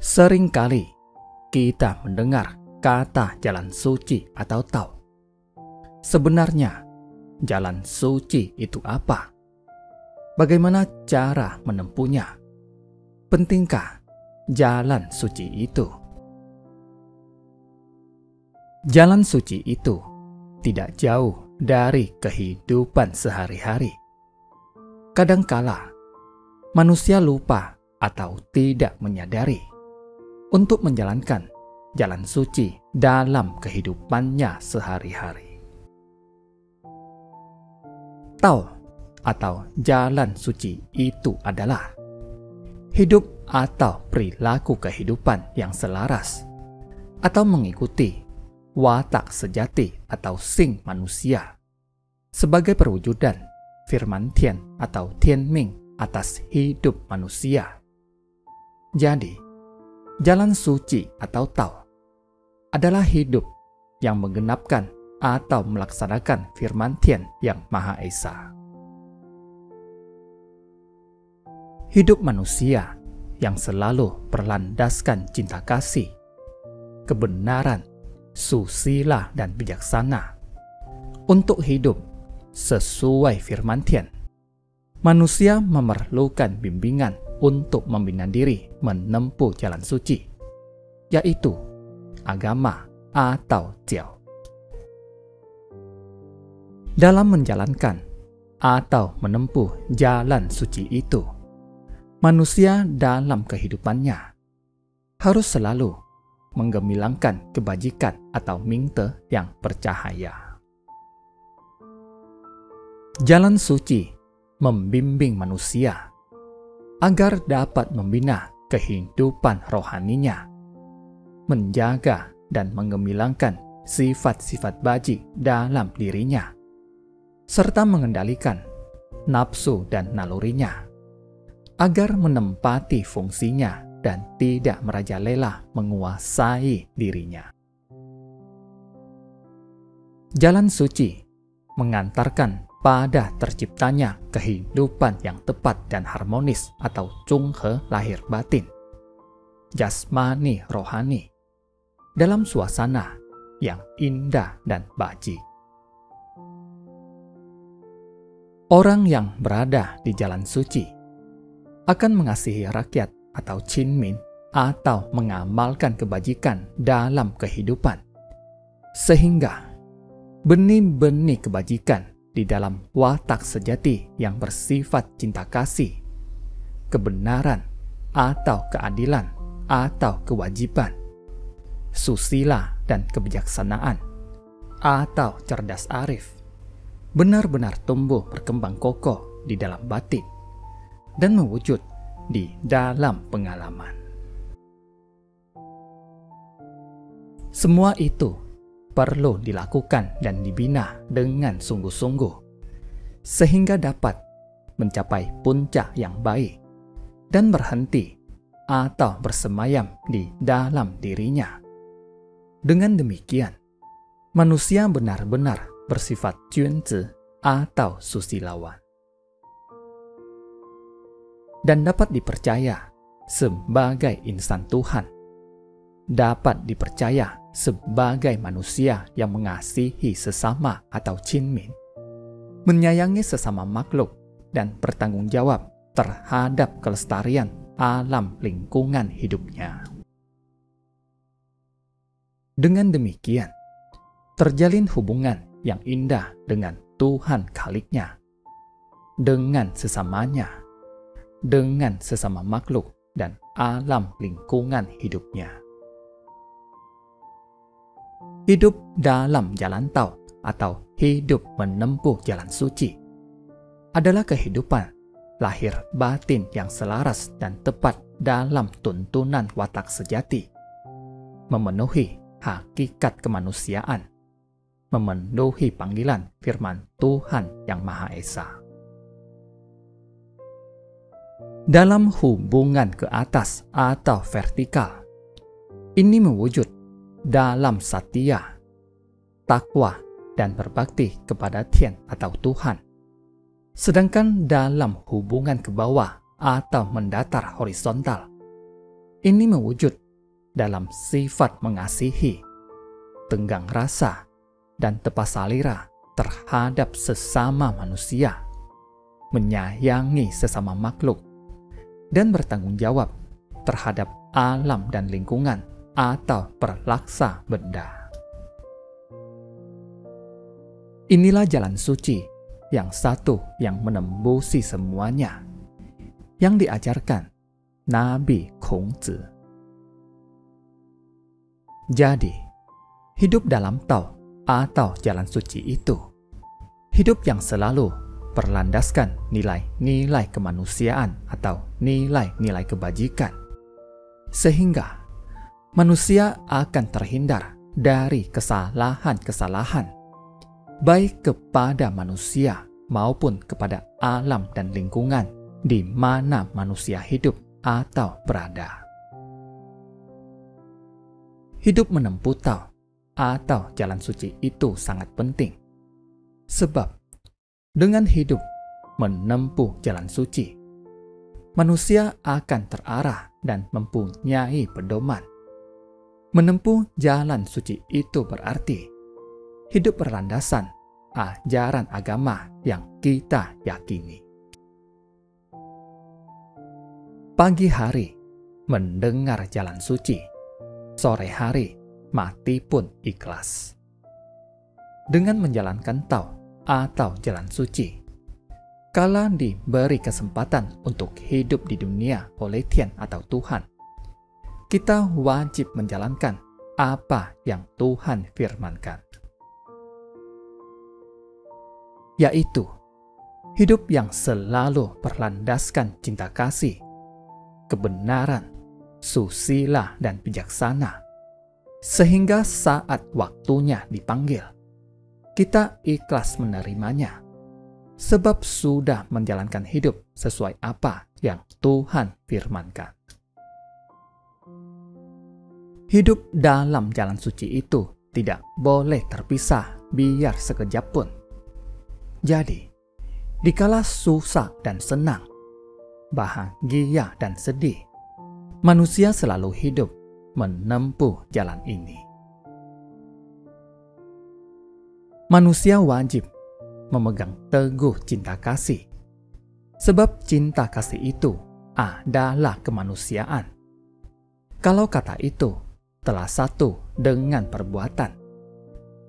Seringkali kita mendengar kata jalan suci atau Tao. Sebenarnya, jalan suci itu apa? Bagaimana cara menempuhnya? Pentingkah jalan suci itu? Jalan suci itu tidak jauh dari kehidupan sehari-hari. Kadangkala, manusia lupa atau tidak menyadari untuk menjalankan jalan suci dalam kehidupannya sehari-hari. Tao atau jalan suci itu adalah hidup atau perilaku kehidupan yang selaras atau mengikuti watak sejati atau sing manusia sebagai perwujudan firman Tian atau Tianming atas hidup manusia. Jadi, jalan suci atau Tao adalah hidup yang menggenapkan atau melaksanakan firman Tian yang Maha Esa. Hidup manusia yang selalu berlandaskan cinta kasih, kebenaran, susila dan bijaksana. Untuk hidup sesuai firman Tian, manusia memerlukan bimbingan untuk membina diri menempuh jalan suci, yaitu agama atau Jiao. Dalam menjalankan atau menempuh jalan suci itu, manusia dalam kehidupannya harus selalu menggemilangkan kebajikan atau mingte yang bercahaya. Jalan suci membimbing manusia agar dapat membina kehidupan rohaninya, menjaga dan menggemilangkan sifat-sifat baji dalam dirinya, serta mengendalikan nafsu dan nalurinya, agar menempati fungsinya dan tidak merajalela menguasai dirinya. Jalan suci mengantarkan pada terciptanya kehidupan yang tepat dan harmonis atau Zhonghe lahir batin, jasmani rohani, dalam suasana yang indah dan baji. Orang yang berada di jalan suci akan mengasihi rakyat atau Qinmin atau mengamalkan kebajikan dalam kehidupan, sehingga benih-benih kebajikan di dalam watak sejati yang bersifat cinta kasih, kebenaran atau keadilan atau kewajiban, susila dan kebijaksanaan atau cerdas arif, benar-benar tumbuh berkembang kokoh di dalam batin dan mewujud di dalam pengalaman. Semua itu perlu dilakukan dan dibina dengan sungguh-sungguh, sehingga dapat mencapai puncak yang baik dan berhenti atau bersemayam di dalam dirinya. Dengan demikian, manusia benar-benar bersifat junzi atau susilawan, dan dapat dipercaya sebagai insan Tuhan, dapat dipercaya sebagai manusia yang mengasihi sesama atau Qinmin, menyayangi sesama makhluk dan bertanggung jawab terhadap kelestarian alam lingkungan hidupnya. Dengan demikian, terjalin hubungan yang indah dengan Tuhan Khaliknya, dengan sesamanya, dengan sesama makhluk dan alam lingkungan hidupnya. Hidup dalam jalan Tao atau hidup menempuh jalan suci adalah kehidupan lahir batin yang selaras dan tepat dalam tuntunan watak sejati, memenuhi hakikat kemanusiaan, memenuhi panggilan firman Tuhan yang Maha Esa. Dalam hubungan ke atas atau vertikal, ini mewujud dalam satya, takwa dan berbakti kepada Tian atau Tuhan. Sedangkan dalam hubungan ke bawah atau mendatar horizontal, ini mewujud dalam sifat mengasihi, tenggang rasa, dan tepas salira terhadap sesama manusia, menyayangi sesama makhluk, dan bertanggung jawab terhadap alam dan lingkungan atau perlaksa benda. Inilah jalan suci yang satu yang menembusi semuanya, yang diajarkan Nabi Kongzi. Jadi, hidup dalam Tao atau jalan suci itu, hidup yang selalu berlandaskan nilai-nilai kemanusiaan atau nilai-nilai kebajikan, sehingga manusia akan terhindar dari kesalahan-kesalahan, baik kepada manusia maupun kepada alam dan lingkungan di mana manusia hidup atau berada. Hidup menempuh Tao atau jalan suci itu sangat penting, sebab dengan hidup menempuh jalan suci, manusia akan terarah dan mempunyai pedoman. Menempuh jalan suci itu berarti hidup berlandasan ajaran agama yang kita yakini. Pagi hari mendengar jalan suci, sore hari mati pun ikhlas. Dengan menjalankan Tao atau jalan suci, kala diberi kesempatan untuk hidup di dunia oleh Tian atau Tuhan, kita wajib menjalankan apa yang Tuhan firmankan, yaitu hidup yang selalu berlandaskan cinta kasih, kebenaran, susila, dan bijaksana, sehingga saat waktunya dipanggil, kita ikhlas menerimanya, sebab sudah menjalankan hidup sesuai apa yang Tuhan firmankan. Hidup dalam jalan suci itu tidak boleh terpisah biar sekejap pun. Jadi, dikala susah dan senang, bahagia dan sedih, manusia selalu hidup menempuh jalan ini. Manusia wajib memegang teguh cinta kasih, sebab cinta kasih itu adalah kemanusiaan. Kalau kata itu telah satu dengan perbuatan,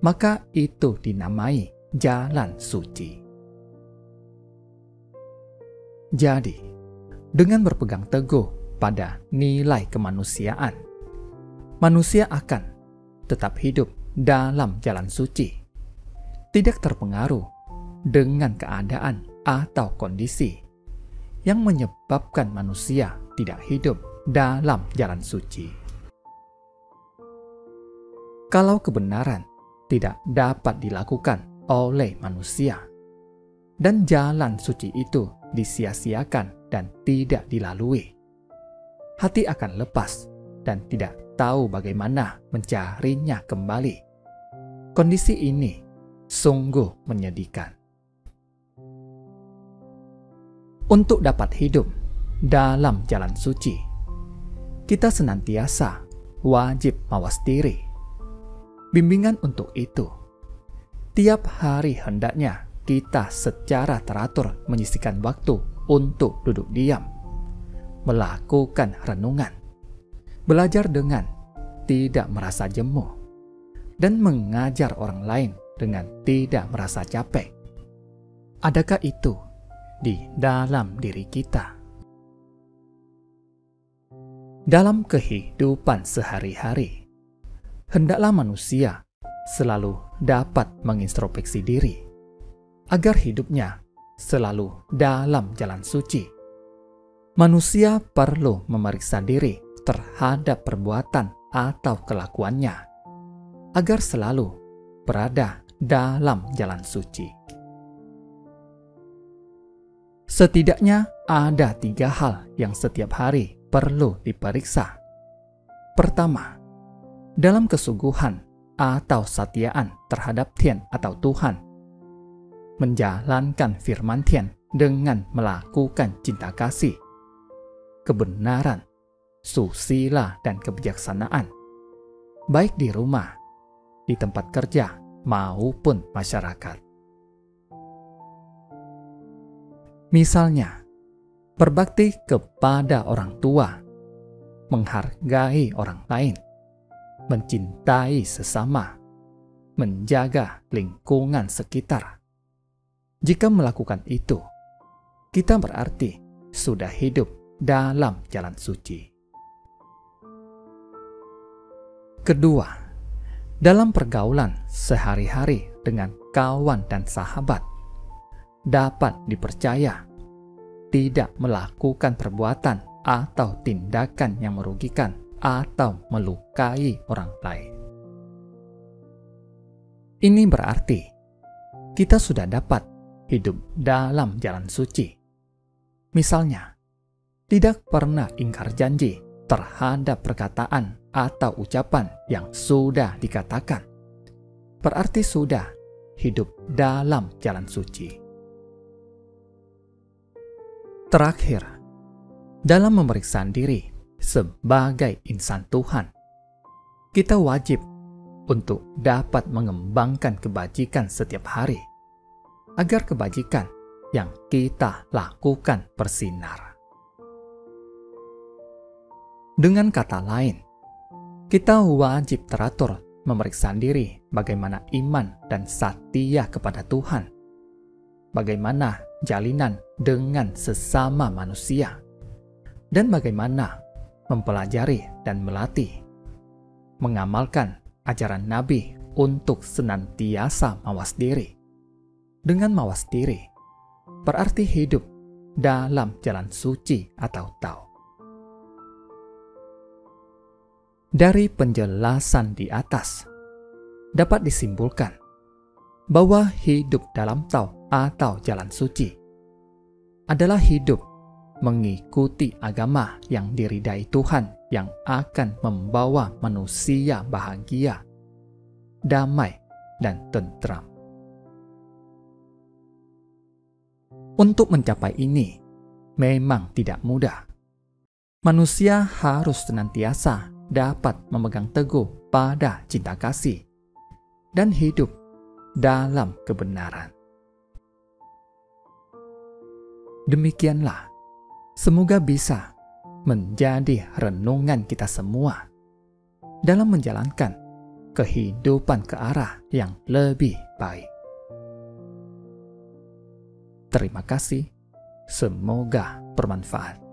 maka itu dinamai jalan suci. Jadi, dengan berpegang teguh pada nilai kemanusiaan, manusia akan tetap hidup dalam jalan suci, tidak terpengaruh dengan keadaan atau kondisi yang menyebabkan manusia tidak hidup dalam jalan suci. Kalau kebenaran tidak dapat dilakukan oleh manusia, dan jalan suci itu disia-siakan dan tidak dilalui, hati akan lepas dan tidak tahu bagaimana mencarinya kembali. Kondisi ini sungguh menyedihkan. Untuk dapat hidup dalam jalan suci, kita senantiasa wajib mawas diri. Bimbingan untuk itu, tiap hari hendaknya kita secara teratur menyisihkan waktu untuk duduk diam, melakukan renungan, belajar dengan tidak merasa jenuh, dan mengajar orang lain dengan tidak merasa capek. Adakah itu di dalam diri kita? Dalam kehidupan sehari-hari, hendaklah manusia selalu dapat mengintrospeksi diri, agar hidupnya selalu dalam jalan suci. Manusia perlu memeriksa diri terhadap perbuatan atau kelakuannya, agar selalu berada dalam jalan suci. Setidaknya ada 3 hal yang setiap hari perlu diperiksa. Pertama, dalam kesungguhan atau satiaan terhadap Tian atau Tuhan, menjalankan firman Tian dengan melakukan cinta kasih, kebenaran, susila, dan kebijaksanaan, baik di rumah, di tempat kerja, maupun masyarakat. Misalnya, berbakti kepada orang tua, menghargai orang lain, mencintai sesama, menjaga lingkungan sekitar. Jika melakukan itu, kita berarti sudah hidup dalam jalan suci. Kedua, dalam pergaulan sehari-hari dengan kawan dan sahabat, dapat dipercaya tidak melakukan perbuatan atau tindakan yang merugikan atau melukai orang lain. Ini berarti kita sudah dapat hidup dalam jalan suci. Misalnya, tidak pernah ingkar janji terhadap perkataan atau ucapan yang sudah dikatakan. Berarti sudah hidup dalam jalan suci. Terakhir, dalam memeriksa diri sebagai insan Tuhan, kita wajib untuk dapat mengembangkan kebajikan setiap hari, agar kebajikan yang kita lakukan bersinar. Dengan kata lain, kita wajib teratur memeriksa diri bagaimana iman dan setia kepada Tuhan, bagaimana jalinan dengan sesama manusia, dan bagaimana mempelajari dan melatih, mengamalkan ajaran Nabi untuk senantiasa mawas diri. Dengan mawas diri, berarti hidup dalam jalan suci atau Tao. Dari penjelasan di atas, dapat disimpulkan bahwa hidup dalam Tao atau jalan suci adalah hidup mengikuti agama yang diridai Tuhan yang akan membawa manusia bahagia, damai, dan tentram. Untuk mencapai ini memang tidak mudah. Manusia harus senantiasa dapat memegang teguh pada cinta kasih dan hidup dalam kebenaran. Demikianlah, semoga bisa menjadi renungan kita semua dalam menjalankan kehidupan ke arah yang lebih baik. Terima kasih, semoga bermanfaat.